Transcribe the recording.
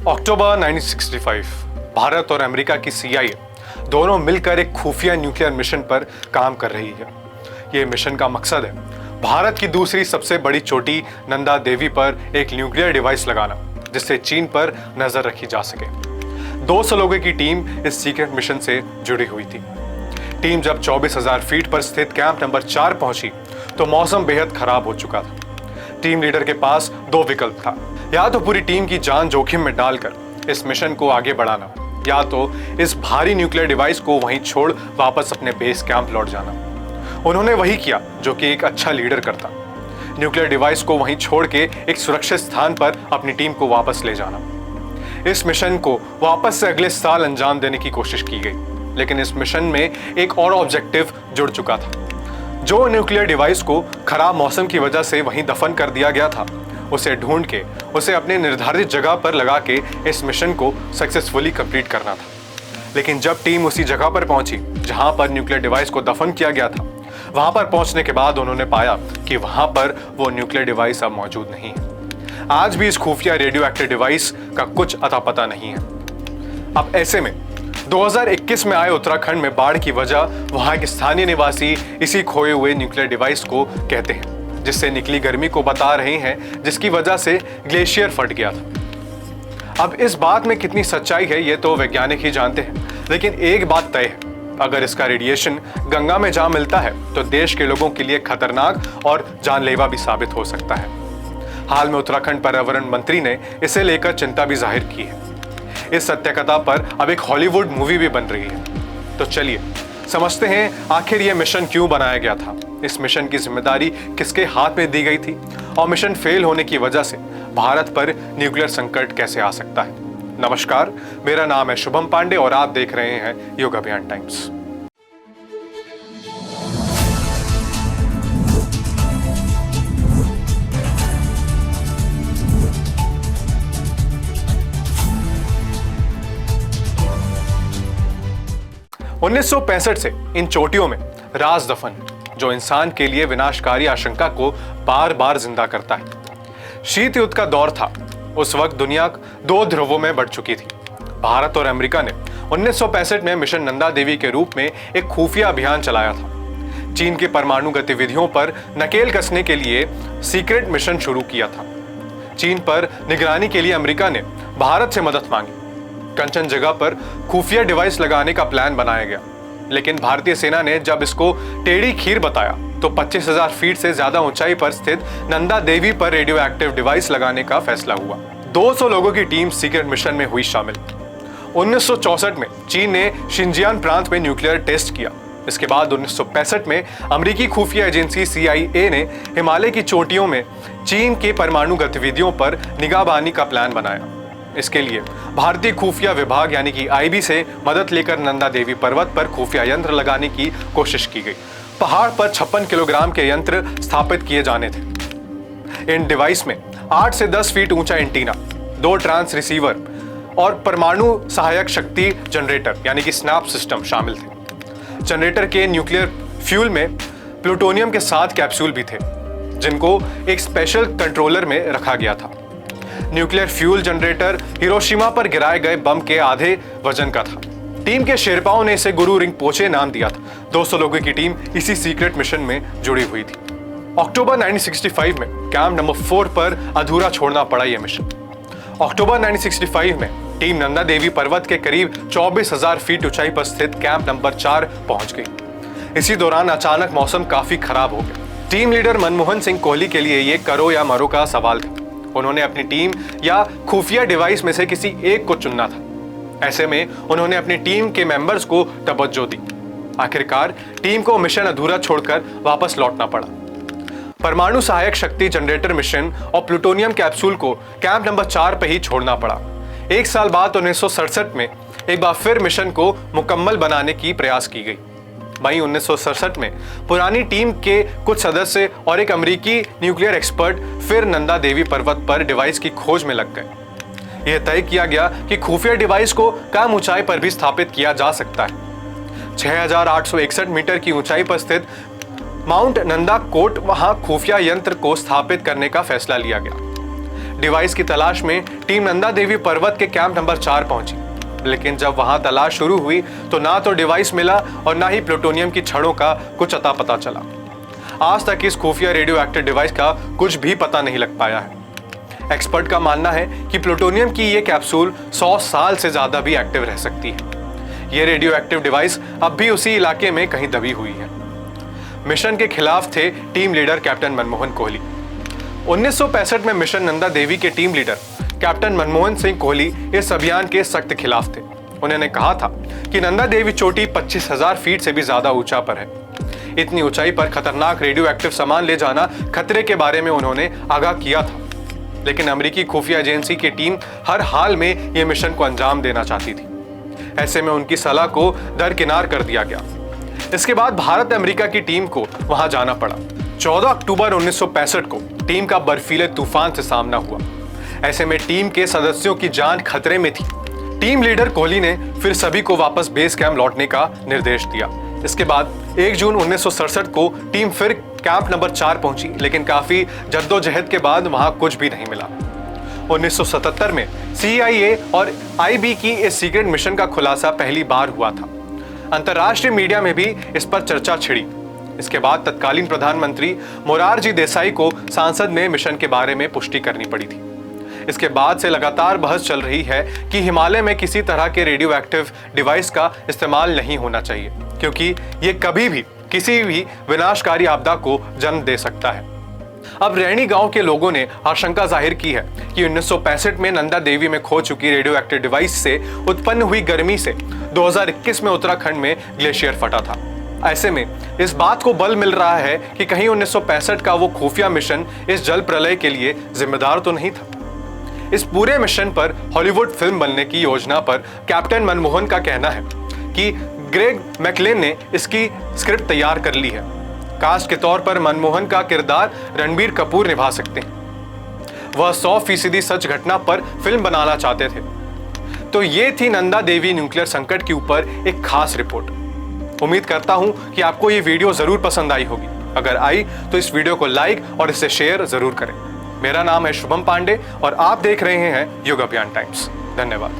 अक्टूबर 1965 भारत और अमेरिका की CIA दोनों मिलकर एक खुफिया न्यूक्लियर मिशन पर काम कर रही है। यह मिशन का मकसद है भारत की दूसरी सबसे बड़ी चोटी नंदा देवी पर एक न्यूक्लियर डिवाइस लगाना, जिससे चीन पर नजर रखी जा सके। 200 लोगों की टीम इस सीक्रेट मिशन से जुड़ी हुई थी। टीम जब 24,000 फीट पर स्थित कैंप नंबर 4 पहुंची तो मौसम बेहद खराब हो चुका था। टीम लीडर के पास दो विकल्प था, या तो पूरी टीम की जान जोखिम में डालकर इस मिशन को आगे बढ़ाना, या तो इस भारी न्यूक्लियर डिवाइस को वहीं छोड़ वापस अपने बेस कैंप लौट जाना। उन्होंने वही किया जो कि एक अच्छा लीडर करता, न्यूक्लियर डिवाइस को वहीं छोड़ के एक सुरक्षित स्थान पर अपनी टीम को वापस ले जाना। इस मिशन को वापस से अगले साल अंजाम देने की कोशिश की गई, लेकिन इस मिशन में एक और ऑब्जेक्टिव जुड़ चुका था। जो न्यूक्लियर डिवाइस को खराब मौसम की वजह से वहीं दफन कर दिया गया था, उसे ढूंढ के उसे अपने निर्धारित जगह पर लगा के इस मिशन को सक्सेसफुली कंप्लीट करना था। लेकिन जब टीम उसी जगह पर पहुंची जहां पर न्यूक्लियर डिवाइस को दफन किया गया था, वहां पर पहुंचने के बाद उन्होंने पाया कि वहां पर वो न्यूक्लियर डिवाइस अब मौजूद नहीं है। आज भी इस खुफिया रेडियो एक्टिव डिवाइस का कुछ अता पता नहीं है। अब ऐसे में 2021 में आए उत्तराखंड में बाढ़ की वजह वहां के स्थानीय निवासी इसी खोए हुए न्यूक्लियर डिवाइस को कहते हैं, जिससे निकली गर्मी को बता रहे हैं, जिसकी वजह से ग्लेशियर फट गया था। अब इस बात में कितनी सच्चाई है ये तो वैज्ञानिक ही जानते हैं, लेकिन एक बात तय है, अगर इसका रेडिएशन गंगा में जा मिलता है तो देश के लोगों के लिए खतरनाक और जानलेवा भी साबित हो सकता है। हाल में उत्तराखंड पर्यावरण मंत्री ने इसे लेकर चिंता भी जाहिर की है। इस सत्य कथा पर अब एक हॉलीवुड मूवी भी बन रही है। तो चलिए समझते हैं आखिर यह मिशन क्यों बनाया गया था, इस मिशन की जिम्मेदारी किसके हाथ में दी गई थी, और मिशन फेल होने की वजह से भारत पर न्यूक्लियर संकट कैसे आ सकता है। नमस्कार, मेरा नाम है शुभम पांडे और आप देख रहे हैं युग अभियान टाइम्स। उन्नीस से इन चोटियों में राज दफन, जो इंसान के लिए विनाशकारी आशंका को बार बार जिंदा करता है। शीत युद्ध का दौर था। उस वक्त दुनिया दो ध्रुवों में बढ़ चुकी थी। भारत और अमेरिका ने 1965 में मिशन नंदा देवी के रूप में एक खुफिया अभियान चलाया था। चीन की परमाणु गतिविधियों पर नकेल कसने के लिए सीक्रेट मिशन शुरू किया था। चीन पर निगरानी के लिए अमेरिका ने भारत से मदद मांगी। कंचनजंगा पर खुफिया डिवाइस लगाने का प्लान बनाया गया, लेकिन भारतीय सेना ने जब इसको टेढ़ी खीर बताया तो 25,000 फीट से ज्यादा ऊंचाई पर स्थित नंदा देवी पर रेडियो एक्टिव डिवाइस लगाने का फैसला हुआ। 200 लोगों की टीम सीक्रेट मिशन में हुई शामिल। 1964 में चीन ने शिनजियांग प्रांत में न्यूक्लियर टेस्ट किया। इसके बाद 1965 में अमेरिकी खुफिया एजेंसी CIA ने हिमालय की चोटियों में चीन के परमाणु गतिविधियों पर निगाहबानी का प्लान बनाया। इसके लिए भारतीय खुफिया विभाग यानी कि IB से मदद लेकर नंदा देवी पर्वत पर खुफिया यंत्र लगाने की कोशिश की गई। पहाड़ पर 56 किलोग्राम के यंत्र स्थापित किए जाने थे। इन डिवाइस में 8 से 10 फीट ऊंचा एंटीना, 2 ट्रांस रिसीवर और परमाणु सहायक शक्ति जनरेटर यानी कि स्नैप सिस्टम शामिल थे। जनरेटर के न्यूक्लियर फ्यूल में प्लूटोनियम के 7 कैप्सूल भी थे, जिनको एक स्पेशल कंट्रोलर में रखा गया था। न्यूक्लियर फ्यूल जनरेटर हिरोशिमा पर गिराए गए बम के आधे वजन का था। टीम के शेरपाओं ने इसे गुरु रिंपोचे नाम दिया था। 200 लोगों की टीम इसी सीक्रेट मिशन में जुड़ी हुई थी। अक्टूबर 1965 में कैंप नंबर 4 पर अधूरा छोड़ना पड़ा यह मिशन। अक्टूबर 1965 में टीम नंदा देवी पर्वत के करीब 24,000 फीट ऊंचाई पर स्थित कैंप नंबर 4 पहुंच गई। इसी दौरान अचानक मौसम काफी खराब हो गया। टीम लीडर मनमोहन सिंह कोहली के लिए ये करो या मरो का सवाल था। उन्होंने अपनी टीम या खुफिया डिवाइस में से किसी एक को चुनना था। ऐसे में उन्होंने अपनी टीम के मेंबर्स को तवज्जो दी। आखिरकार टीम को मिशन अधूरा छोड़कर वापस लौटना पड़ा। परमाणु सहायक शक्ति जनरेटर मिशन और प्लूटोनियम कैप्सूल को कैंप नंबर 4 पर ही छोड़ना पड़ा। एक साल बाद 1967 में एक बार फिर मिशन को मुकम्मल बनाने की प्रयास की गई। मई 1967 में पुरानी टीम के कुछ सदस्य और एक अमेरिकी न्यूक्लियर एक्सपर्ट फिर नंदा देवी पर्वत पर डिवाइस की खोज में लग गए। यह तय किया गया कि खुफिया डिवाइस को कम ऊंचाई पर भी स्थापित किया जा सकता है। 6,861 मीटर की ऊंचाई पर स्थित माउंट नंदा कोट वहां खुफिया यंत्र को स्थापित करने का फैसला लिया गया। डिवाइस की तलाश में टीम नंदा देवी पर्वत के कैंप नंबर 4 पहुंची, लेकिन जब वहां तलाश शुरू हुई तो ना तो डिवाइस मिला और ना ही प्लूटोनियम की छड़ों का कुछ अता पता चला। आज तक इस खुफिया रेडियो एक्टिव डिवाइस का कुछ भी पता नहीं लग पाया है। एक्सपर्ट का मानना है कि प्लूटोनियम की ये कैप्सूल 100 साल से ज्यादा भी एक्टिव रह सकती है। ये रेडियो एक्टिव डिवाइस अब भी उसी इलाके में कहीं दबी हुई है। मिशन के खिलाफ थे team leader captain Manmohan Kohli. 1965 में मिशन नंदा देवी के team leader captain Manmohan Singh Kohli इस अभियान के सख्त खिलाफ थे। उन्होंने कहा था कि नंदा देवी चोटी 25,000 फीट से भी ज्यादा ऊंचा पर है। इतनी ऊंचाई पर खतरनाक रेडियो एक्टिव सामान ले जाना खतरे के बारे में उन्होंने आगाह किया था, लेकिन अमेरिकी खुफिया एजेंसी की टीम हर हाल में यह मिशन को अंजाम देना चाहती थी। ऐसे में उनकी सलाह को दरकिनार कर दिया गया। इसके बाद भारत अमेरिका की टीम को वहां जाना पड़ा। 14 अक्टूबर 1965 को टीम का बर्फीले तूफान से सामना हुआ। ऐसे में टीम के सदस्यों की जान खतरे में थी। टीम लीडर कोहली ने फिर सभी को वापस बेस कैंप लौटने का निर्देश दिया। इसके बाद 1 जून 1967 को टीम फिर कैंप नंबर 4 पहुंची, लेकिन काफी जद्दोजहद के बाद वहां कुछ भी नहीं मिला। 1977 में CIA और IB की इस सीक्रेट मिशन का खुलासा पहली बार हुआ था। अंतर्राष्ट्रीय मीडिया में भी इस पर चर्चा छिड़ी। इसके बाद तत्कालीन प्रधानमंत्री मोरारजी देसाई को सांसद में मिशन के बारे में पुष्टि करनी पड़ी थी। इसके बाद से लगातार बहस चल रही है कि हिमालय में किसी तरह के रेडियो एक्टिव डिवाइस का इस्तेमाल नहीं होना चाहिए, क्योंकि ये कभी भी किसी भी विनाशकारी आपदा को जन्म दे सकता है। अब रैणी गांव के लोगों ने आशंका जाहिर की है कि 1965 में नंदा देवी में खो चुकी रेडियो एक्टिव डिवाइस से उत्पन्न हुई गर्मी से 2021 में उत्तराखंड में ग्लेशियर फटा था। ऐसे में इस बात को बल मिल रहा है कि कहीं 1965 का वो खुफिया मिशन इस जल प्रलय के लिए जिम्मेदार तो नहीं था। इस पूरे मिशन पर हॉलीवुड फिल्म बनने की योजना पर कैप्टन मनमोहन का कहना है कि ग्रेग मैकलेन ने इसकी स्क्रिप्ट तैयार कर ली है। कास्ट के तौर पर मनमोहन का किरदार रणबीर कपूर निभा सकते हैं। वह 100% सच घटना पर फिल्म बनाना चाहते थे। तो ये थी नंदा देवी न्यूक्लियर संकट के ऊपर एक खास रिपोर्ट। उम्मीद करता हूं कि आपको ये वीडियो जरूर पसंद आई होगी। अगर आई तो इस वीडियो को लाइक और इसे शेयर जरूर करें। मेरा नाम है शुभम पांडे और आप देख रहे हैं युग अभियान टाइम्स। धन्यवाद।